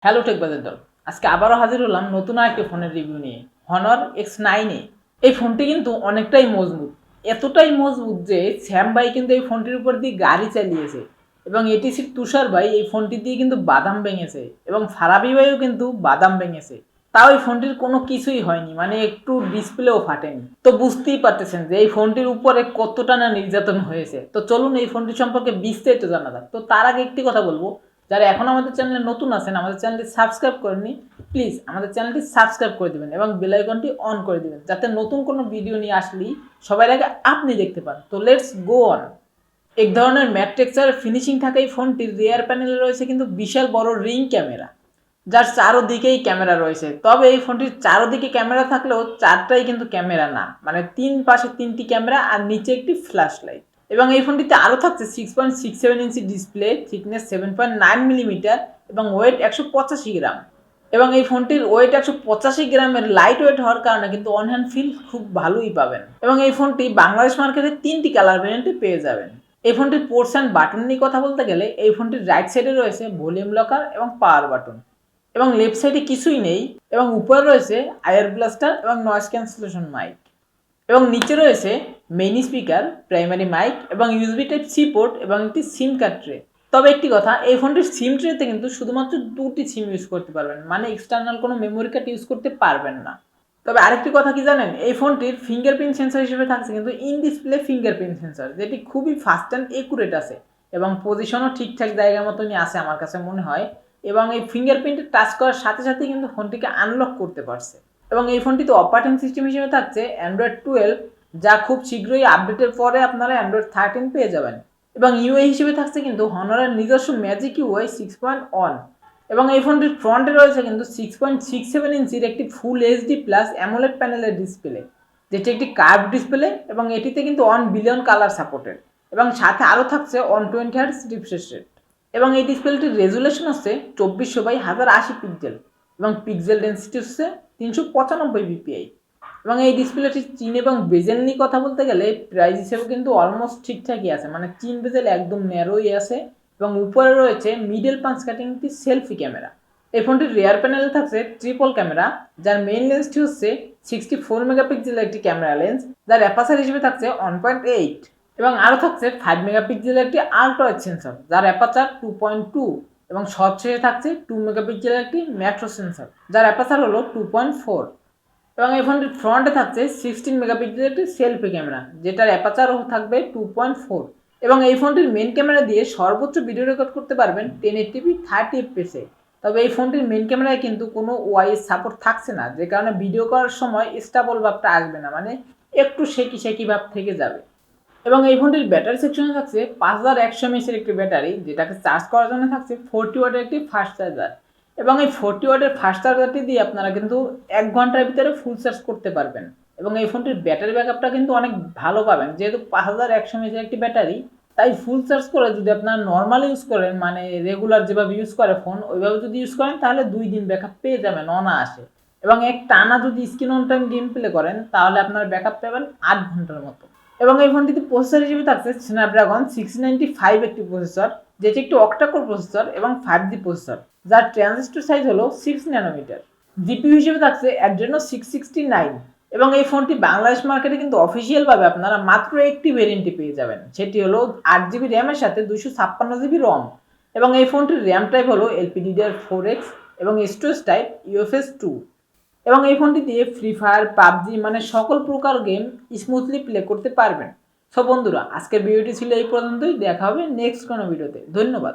Hello টেকবাজার দল, আজকে আবারও হাজির হলাম নতুন আরেকটি ফোনের রিভিউ নিয়ে। Honor X9A। এই ফোনটি কিন্তু অনেকটাই মজবুত, এতটাই মজবুত যে শ্যাম ভাই কিন্তু এই ফোনটির উপর দিয়ে গাড়ি চালিয়েছে এবং এটিসির তুষার ভাই এই ফোনটি দিয়ে কিন্তু বাদাম ভেঙেছে এবং ফারাবি ভাইও কিন্তু বাদাম ভেঙেছে। তাও এই ফোনটির কোনো কিছুই হয়নি, মানে একটু ডিসপ্লেও ফাটেনি। তো বুঝতেই পারতেছেন যে এই ফোনটির উপরে কতটা না নির্যাতন হয়েছে। তো চলুন এই ফোনটি সম্পর্কে বিস্তারিত জানা যাক। তো তার আগে একটি কথা বলবো, যারা এখন আমাদের চ্যানেলে নতুন আছেন, আমাদের চ্যানেলটি সাবস্ক্রাইব করেননি, প্লিজ আমাদের চ্যানেলটি সাবস্ক্রাইব করে দেবেন এবং বেল আইকনটি অন করে দেবেন, যাতে নতুন কোনো ভিডিও নিয়ে আসলেই সবার আগে আপনি দেখতে পান। তো লেটস গো অন। এক ধরনের ম্যাট টেক্সচার ফিনিশিং থাকা এই ফোনটির রিয়ার প্যানেলে রয়েছে কিন্তু বিশাল বড় রিং ক্যামেরা, যার চারোদিকেই ক্যামেরা রয়েছে। তবে এই ফোনটির চারোদিকে ক্যামেরা থাকলেও চারটাই কিন্তু ক্যামেরা না, মানে তিন পাশে তিনটি ক্যামেরা আর নিচে একটি ফ্ল্যাশ লাইট। এবং এই ফোনটিতে আরও থাকছে 6.67 ইঞ্চি ডিসপ্লে, থিকনেস 7.9 মিলিমিটার এবং ওয়েট 185 গ্রাম। এবং এই ফোনটির ওয়েট 185 গ্রামের লাইট ওয়েট হওয়ার কারণে কিন্তু অন হ্যান্ড ফিল খুব ভালোই পাবেন। এবং এই ফোনটি বাংলাদেশ মার্কেটে 3টি কালার ভ্যারিয়েন্টে পেয়ে যাবেন। এই ফোনটির পোর্টস অ্যান্ড বাটন নিয়ে কথা বলতে গেলে এই ফোনটির রাইট সাইডে রয়েছে ভলিউম লকার এবং পাওয়ার বাটন, এবং লেফট সাইডে কিছুই নেই। এবং উপরে রয়েছে আয়ার ব্লাস্টার এবং নয়েজ ক্যান্সেলেশন মাইক, এবং নিচে রয়েছে মেইন স্পিকার, প্রাইমারি মাইক এবং ইউএসবি টাইপ সি পোর্ট এবং একটি সিম কার্ড ট্রে। তবে একটি কথা, এই ফোনটির সিম ট্রেতে কিন্তু শুধুমাত্র 2টি সিম ইউজ করতে পারবেন, মানে এক্সটার্নাল কোনো মেমোরি কার্ড ইউজ করতে পারবেন না। তবে আরেকটি কথা কি জানেন, এই ফোনটির ফিঙ্গারপ্রিন্ট সেন্সর হিসেবে থাকছে কিন্তু ইন ডিসপ্লে ফিঙ্গারপ্রিন্ট সেন্সর, যেটি খুবই ফাস্ট অ্যান্ড একুরেট আছে এবং পজিশনও ঠিকঠাক জায়গা মতনই আছে আমার কাছে মনে হয়। এবং এই ফিঙ্গারপ্রিন্টে টাচ করার সাথে সাথে কিন্তু ফোনটিকে আনলক করতে পারছে। এবং এই ফোনটিতে অপারেটিং সিস্টেম হিসেবে থাকছে অ্যান্ড্রয়েড 12, যা খুব শীঘ্রই আপডেটের পরে আপনারা অ্যান্ড্রয়েড 13 পেয়ে যাবেন। এবং ইউআই হিসেবে থাকছে কিন্তু হনরের নিজস্ব ম্যাজিক ইউআই 6.1। এবং এই ফোনটির ফ্রন্টে রয়েছে কিন্তু 6.67 ইঞ্চির একটি ফুল এইচডি প্লাস অ্যামোলেড প্যানেলের ডিসপ্লে, যেটি একটি কার্ভ ডিসপ্লে এবং এটিতে কিন্তু 1 বিলিয়ন কালার সাপোর্টেড। এবং সাথে আরও থাকছে 120 হার্টজ রিফ্রেশ রেট। এবং এই ডিসপ্লেটির রেজুলেশন হচ্ছে 2400x1080 পিক্সেল এবং পিক্সেল ডেন্সিটি হচ্ছে 395 পিপিআই। এবং এই ডিসপ্লেটির চিন এবং বেজেল নিয়ে কথা বলতে গেলে প্রাইস হিসেবে কিন্তু অলমোস্ট ঠিকঠাকই আছে, মানে চিন বেজেল একদম ন্যারোই আছে। এবং উপরে রয়েছে মিডল পাঞ্চ কাটিং একটি সেলফি ক্যামেরা। এই ফোনটির রিয়ার প্যানেলে থাকছে ট্রিপল ক্যামেরা, যার মেইন লেন্সটি হচ্ছে 64 মেগাপিক্সেলের একটি ক্যামেরা লেন্স, যার অ্যাপারচার হিসেবে থাকছে 1.8। এবং আরও থাকছে 5 মেগাপিক্সেলের একটি আল্ট্রা ওয়াইড সেন্সর, যার অ্যাপারচার 2.2। এবং সবশেষে থাকছে 2 মেগাপিক্সেলের একটি ম্যাক্রো সেন্সর, যার অ্যাপারচার হলো 2.4। এবং এই ফোনটির ফ্রন্টে থাকছে 16 মেগাপিক্সেলের একটি সেলফি ক্যামেরা, যেটার অ্যাপারচারও থাকবে 2.4। এবং এই ফোনটির মেন ক্যামেরা দিয়ে সর্বোচ্চ ভিডিও রেকর্ড করতে পারবেন 1080p 30fps-এ। তবে এই ফোনটির মেন ক্যামেরায় কিন্তু কোনো ওআইএস সাপোর্ট থাকছে না, যে কারণে ভিডিও করার সময় স্টেবল ভাবটা আসবে না, মানে একটু শেকি শেকি ভাব থেকে যাবে। এবং এই ফোনটির ব্যাটারি সেকশনে থাকছে 5100 mAh-এর একটি ব্যাটারি, যেটাকে চার্জ করার জন্য থাকছে 40 ওয়াটের একটি ফাস্ট চার্জার। এবং এই 40 ওয়াটের ফাস্ট চার্জারটি দিয়ে আপনারা কিন্তু 1 ঘন্টার ভিতরে ফুল চার্জ করতে পারবেন। এবং এই ফোনটির ব্যাটারি ব্যাকআপটা কিন্তু অনেক ভালো পাবেন, যেহেতু 5100 mAh-এর একটি ব্যাটারি, তাই ফুল চার্জ করে যদি আপনারা নর্মাল ইউজ করেন, মানে রেগুলার যেভাবে ইউজ করে ফোন ওইভাবে যদি ইউজ করেন, তাহলে 2 দিন ব্যাকআপ পেয়ে যাবেন অনায়াসে। এবং এক টানা যদি screen on time game play করেন, তাহলে আপনার ব্যাকআপ পাবেন 8 ঘন্টার মতো। এবং এই ফোনটিতে প্রসেসর হিসেবে থাকছে স্ন্যাপড্রাগন 695 একটি প্রসেসর, যেটি একটি অক্টাকোর প্রসেসর এবং 5G প্রসেসর, যার ট্রানজিস্টর সাইজ হলো 6 ন্যানোমিটার। জিপিইউ হিসেবে থাকছে অ্যাড্রেনো 669। এবং এই ফোনটি বাংলাদেশ মার্কেটে কিন্তু অফিসিয়ালভাবে আপনারা মাত্র একটি ভেরিয়েন্টে পেয়ে যাবেন, সেটি হলো 8GB র্যামের সাথে 256GB রম। এবং এই ফোনটির র্যাম টাইপ হলো LPDDR4X এবং স্টোরেজ টাইপ UFS 2। এবং এই ফোনটি দিয়ে ফ্রি ফায়ার, পাবজি, মানে সকল প্রকার গেম স্মুথলি প্লে করতে পারবেন। সো বন্ধুরা, আজকের ভিডিওটি ছিল এই পর্যন্তই। দেখা হবে নেক্সট কোনো ভিডিওতে। ধন্যবাদ।